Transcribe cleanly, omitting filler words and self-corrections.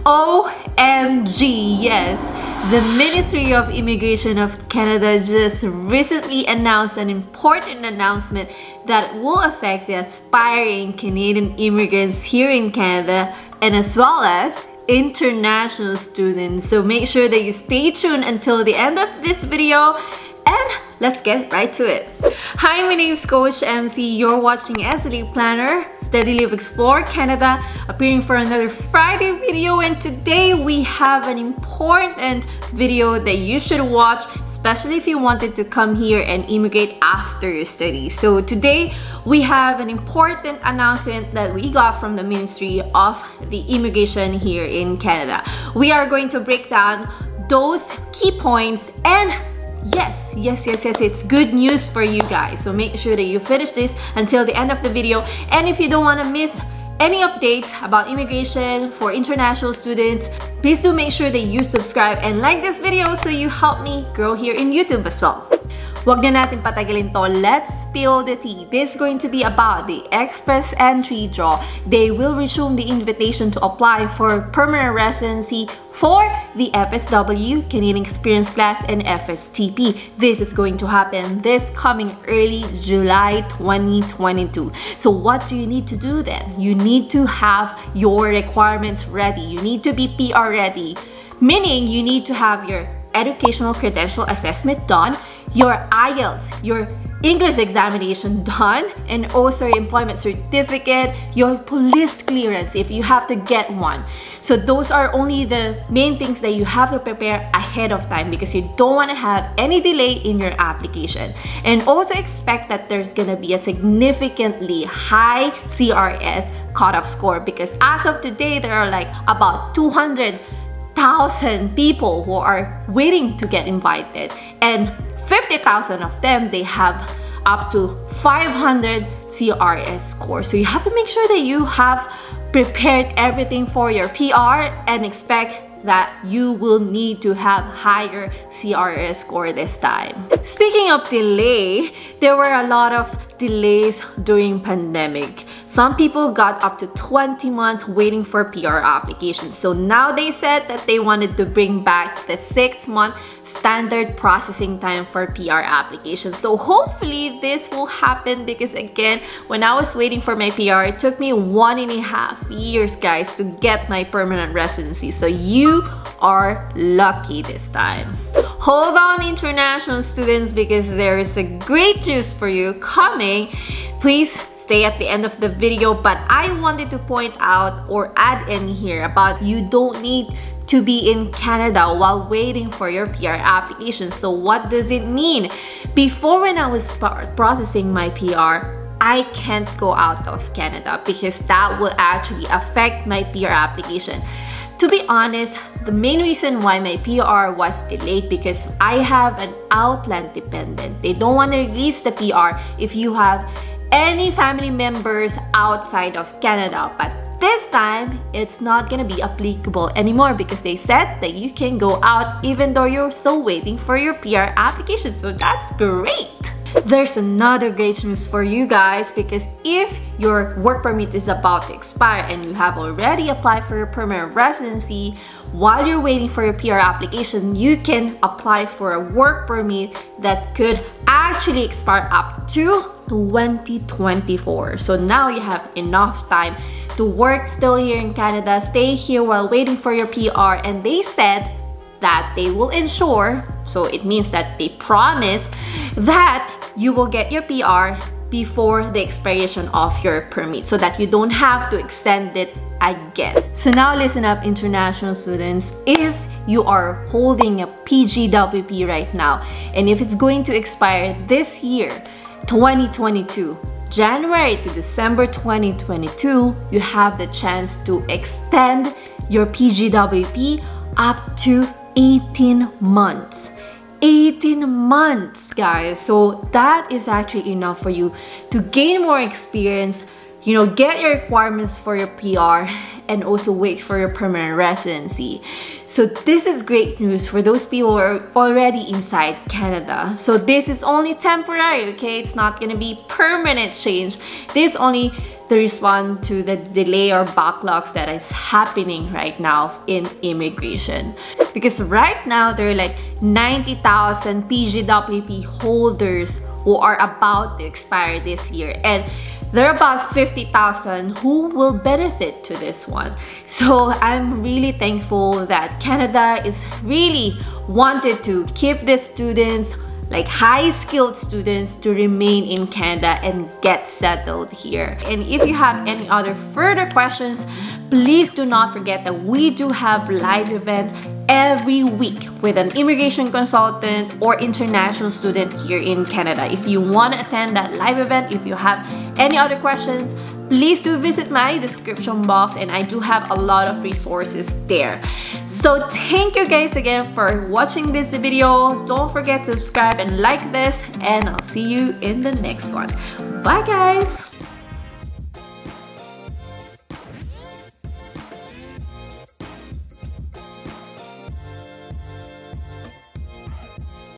OMG, yes, the Ministry of Immigration of Canada just recently announced an important announcement that will affect the aspiring Canadian immigrants here in Canada and as well as international students. So make sure that you stay tuned until the end of this video and let's get right to it. Hi, my name is Coach MC. You're watching SD Planner, Steady Live Explore Canada, appearing for another Friday video, and today we have an important video that you should watch, especially if you wanted to come here and immigrate after your studies. So today we have an important announcement that we got from the Ministry of the Immigration here in Canada. We are going to break down those key points, and yes, it's good news for you guys. So make sure that you finish this until the end of the video. And if you don't want to miss any updates about immigration for international students, please do make sure that you subscribe and like this video so you help me grow here in YouTube as well. Wag na natin patagalin to. Let's spill the tea. This is going to be about the Express Entry Draw. They will resume the invitation to apply for permanent residency for the FSW, Canadian Experience Class, and FSTP. This is going to happen this coming early July 2022. So what do you need to do then? You need to have your requirements ready. You need to be PR ready, meaning you need to have your educational credential assessment done, your IELTS, your English examination done, and also your employment certificate, your police clearance if you have to get one. So those are only the main things that you have to prepare ahead of time because you don't want to have any delay in your application. And also expect that there's gonna be a significantly high CRS cutoff score because as of today there are like about 200,000 people who are waiting to get invited, and 50,000 of them, they have up to 500 CRS score. So you have to make sure that you have prepared everything for your PR and expect that you will need to have higher CRS score this time. Speaking of delay, there were a lot of delays during pandemic. Some people got up to 20 months waiting for PR applications. So now they said that they wanted to bring back the 6-month standard processing time for PR applications. So hopefully this will happen because again, when I was waiting for my PR, it took me 1.5 years, guys, to get my permanent residency. So you are lucky this time. Hold on, international students, because there is a great news for you coming. Please stay at the end of the video, but I wanted to point out or add in here about you don't need to be in Canada while waiting for your PR application. So what does it mean? Before, when I was processing my PR, I can't go out of Canada because that will actually affect my PR application. To be honest, the main reason why my PR was delayed because I have an outland dependent. They don't want to release the PR if you have any family members outside of Canada, but this time it's not gonna be applicable anymore because they said that you can go out even though you're still waiting for your PR application. So that's great. There's another great news for you guys because if your work permit is about to expire and you have already applied for your permanent residency, while you're waiting for your PR application, you can apply for a work permit that could actually expire up to 2024. So now you have enough time to work still here in Canada, stay here while waiting for your PR, and they said that they will ensure, so it means that they promise that you will get your PR before the expiration of your permit so that you don't have to extend it again. So now listen up, international students. If you are holding a PGWP right now and if it's going to expire this year, 2022, January to December 2022, you have the chance to extend your PGWP up to 18 months. 18 months, guys. So that is actually enough for you to gain more experience, you know, get your requirements for your PR, and also wait for your permanent residency. So this is great news for those people who are already inside Canada. So this is only temporary, okay? It's not gonna be permanent change. This is only to respond to the delay or backlogs that is happening right now in immigration. Because right now, there are like 90,000 PGWP holders who are about to expire this year, and there are about 50,000 who will benefit to this one. So I'm really thankful that Canada is really wanted to keep the students, like high-skilled students, to remain in Canada and get settled here. And if you have any other further questions, please do not forget that we do have live event every week with an immigration consultant or international student here in Canada. If you want to attend that live event, if you have any other questions, please do visit my description box, and I do have a lot of resources there. So thank you guys again for watching this video. Don't forget to subscribe and like this, and I'll see you in the next one. Bye guys!